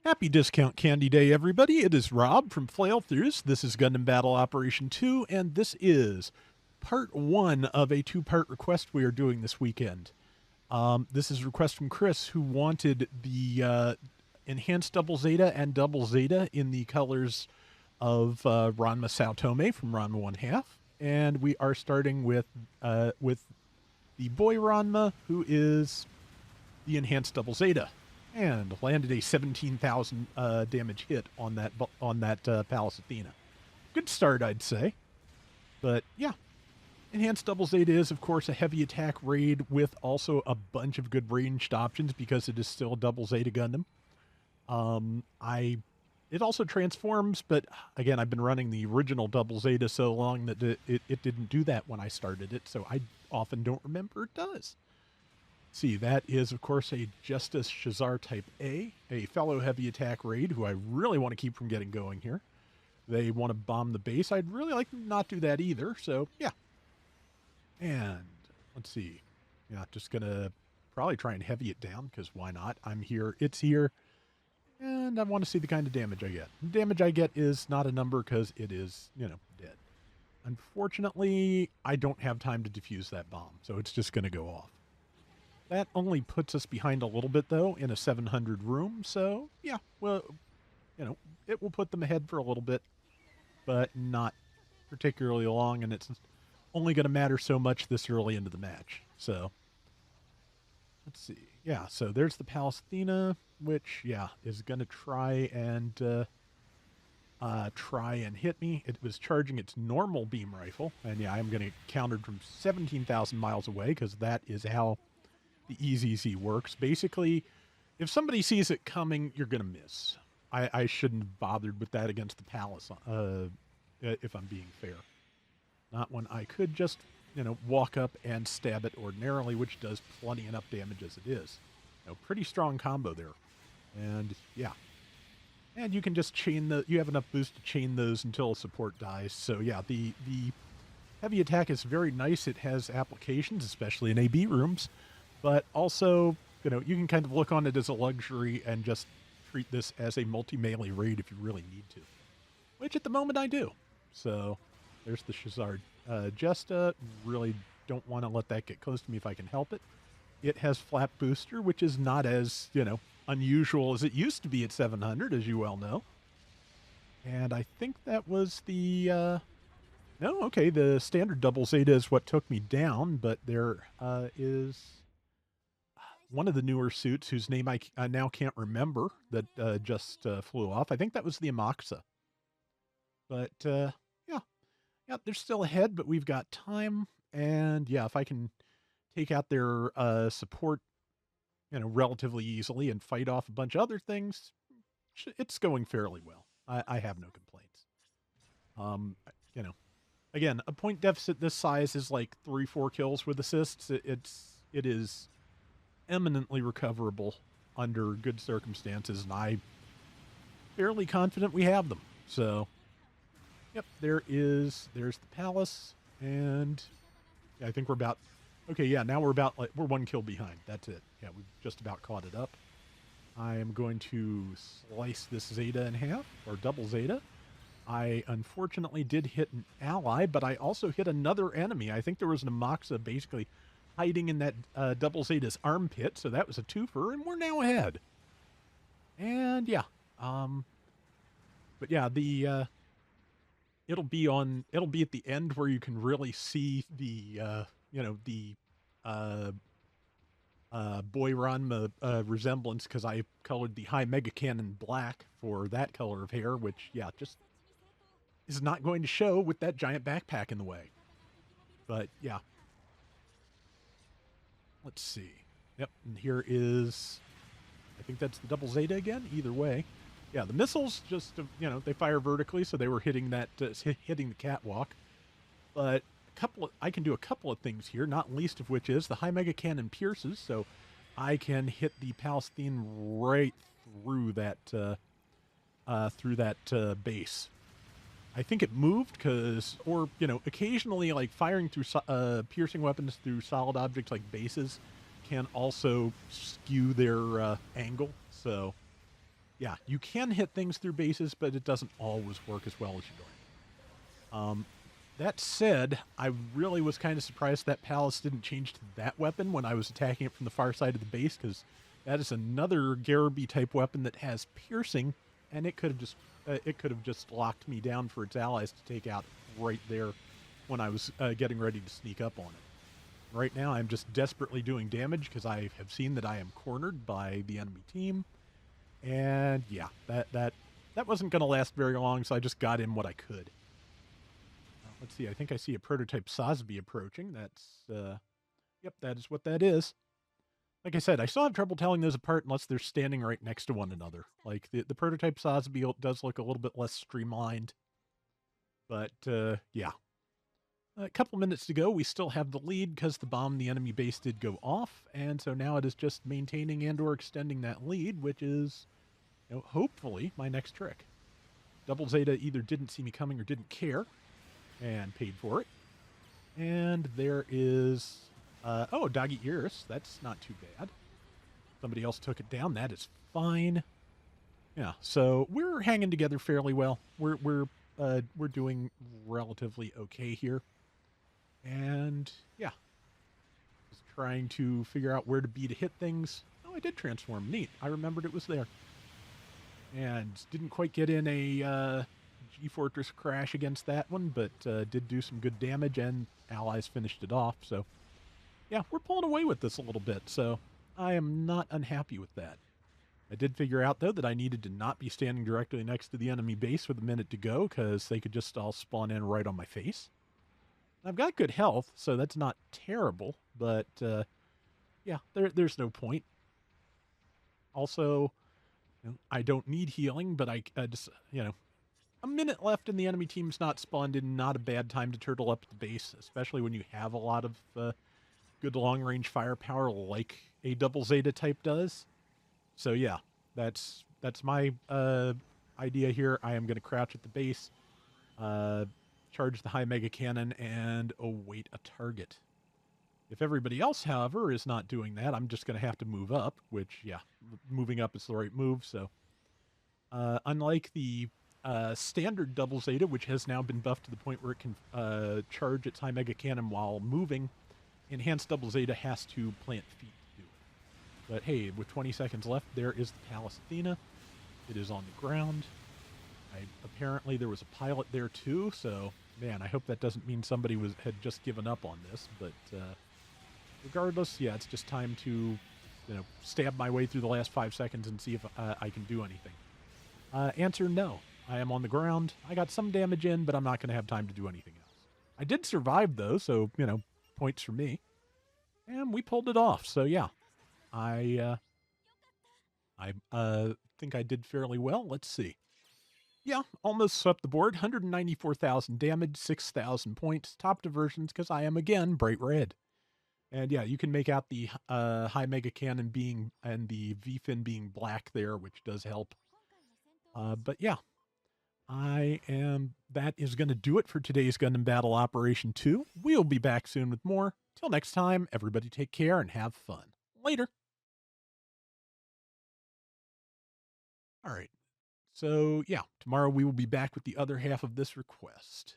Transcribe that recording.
Happy Discount Candy Day, everybody. It is Rob from Flailthroughs. This is Gundam Battle Operation 2, and this is part 1 of a two-part request we are doing this weekend. This is a request from Chris, who wanted the enhanced double zeta and double zeta in the colors of Ranma Saotome from Ranma 1 half. And we are starting with the boy Ranma, who is the enhanced double zeta, and landed a 17,000 damage hit on that Palace Athena. Good start, I'd say. But yeah, enhanced double zeta is, of course, a heavy attack raid with also a bunch of good ranged options because it is still a double zeta Gundam. It also transforms, but again, I've been running the original double zeta so long that it didn't do that when I started it, so I often don't remember it does. See, that is, of course, a Justice Shazar Type A fellow heavy attack raid who I really want to keep from getting going here. They want to bomb the base. I'd really like to not do that either, so yeah. And let's see. Yeah, just going to probably try and heavy it down, because why not? I'm here, it's here, and I want to see the kind of damage I get. The damage I get is not a number because it is, dead. Unfortunately, I don't have time to defuse that bomb, so it's just going to go off. That only puts us behind a little bit, though, in a 700 room. So, yeah, well, it will put them ahead for a little bit, but not particularly long, and it's only going to matter so much this early into the match. So, let's see. Yeah, so there's the Palace Athena, which, yeah, is going to try and hit me. It was charging its normal beam rifle, and yeah, I'm going to get countered from 17,000 miles away, because that is how the EZZ works. Basically, if somebody sees it coming, you're going to miss. I shouldn't have bothered with that against the Palace, if I'm being fair. Not when I could just, walk up and stab it ordinarily, which does plenty enough damage as it is. Pretty strong combo there. And, yeah. And you can just you have enough boost to chain those until a support dies. So, yeah, the heavy attack is very nice. It has applications, especially in AB rooms. But also, you can kind of look on it as a luxury and just treat this as a multi-melee raid if you really need to. Which at the moment I do. So there's the Shazar Jesta. Really don't want to let that get close to me if I can help it. It has flap booster, which is not as, unusual as it used to be at 700, as you well know. And I think that was the... no, okay, the standard double zeta is what took me down, but there is one of the newer suits whose name I now can't remember that just flew off. I think that was the Amaxa. But yeah, they're still ahead, but we've got time. And yeah, if I can take out their support, relatively easily and fight off a bunch of other things, it's going fairly well. I have no complaints. You know, again, a point deficit this size is like 3-4 kills with assists. It is eminently recoverable under good circumstances, and I'm fairly confident we have them. So, yep, there's the palace, and yeah, I think we're about, okay, yeah, now we're about, we're 1 kill behind. That's it. Yeah, we've just about caught it up. I am going to slice this Zeta in half, or double Zeta. I unfortunately did hit an ally, but I also hit another enemy. I think there was an Amaxa basically hiding in that double Zeta's armpit, so that was a twofer, and we're now ahead. And yeah, but yeah, the it'll be at the end where you can really see the boy Ranma resemblance, because I colored the high mega cannon black for that color of hair, which yeah, just is not going to show with that giant backpack in the way. But yeah. Let's see. Yep, and here is, I think that's the double Zeta again. Either way, yeah, the missiles just, they fire vertically, so they were hitting that, hitting the catwalk. But I can do a couple of things here, not least of which is the high mega cannon pierces, so I can hit the Palestine right through that, base. I think it moved or occasionally, like, firing through piercing weapons through solid objects like bases can also skew their angle. So, yeah, you can hit things through bases, but it doesn't always work as well as you'd like. That said, I really was kind of surprised that Palace didn't change to that weapon when I was attacking it from the far side of the base, because that is another Garibay type weapon that has piercing, and it could have just locked me down for its allies to take out right there when I was getting ready to sneak up on it. Right now, I'm just desperately doing damage because I have seen that I am cornered by the enemy team, and yeah, that wasn't going to last very long, so I just got in what I could. Let's see, I think I see a prototype Sosby approaching. Yep, that is what that is. Like I said, I still have trouble telling those apart unless they're standing right next to one another. Like, the prototype Sosby does look a little bit less streamlined. But, yeah. A couple minutes to go, we still have the lead because the bomb in the enemy base did go off, and so now it is just maintaining and or extending that lead, which is, hopefully my next trick. Double Zeta either didn't see me coming or didn't care, and paid for it. And there is, Doggy Ears. That's not too bad. Somebody else took it down. That is fine. Yeah, so we're hanging together fairly well. We're doing relatively okay here. And yeah, just trying to figure out where to be to hit things. Oh, I did transform. Neat. I remembered it was there. And didn't quite get in a G-Fortress crash against that one, but did do some good damage, and allies finished it off. So yeah, we're pulling away with this a little bit, so I am not unhappy with that. I did figure out, though, that I needed to not be standing directly next to the enemy base with a minute to go, because they could just all spawn in right on my face. I've got good health, so that's not terrible, but yeah, there's no point. Also, I don't need healing, but I just, a minute left and the enemy team's not spawned in. Not a bad time to turtle up the base, especially when you have a lot of good long-range firepower like a Double Zeta type does. So yeah, that's my idea here. I am going to crouch at the base, charge the high mega cannon, and await a target. If everybody else, however, is not doing that, I'm just going to have to move up, which, yeah, moving up is the right move. So unlike the standard Double Zeta, which has now been buffed to the point where it can charge its high mega cannon while moving, Enhanced Double Zeta has to plant feet to do it. But hey, with 20 seconds left, there is the Pallas Athena. It is on the ground. Apparently there was a pilot there too, so man, I hope that doesn't mean somebody had just given up on this. But regardless, yeah, it's just time to stab my way through the last 5 seconds and see if I can do anything. Answer: no. I am on the ground. I got some damage in, but I'm not going to have time to do anything else. I did survive though, so points for me. And we pulled it off. So yeah, I think I did fairly well. Let's see. Yeah, almost swept the board. 194,000 damage, 6,000 points. Top diversions because I am again bright red. And yeah, you can make out the high mega cannon being and the V-fin being black there, which does help. But yeah, that is going to do it for today's Gundam Battle Operation 2. We'll be back soon with more. Till next time, everybody take care and have fun. Later. All right. So, yeah, tomorrow we will be back with the other half of this request.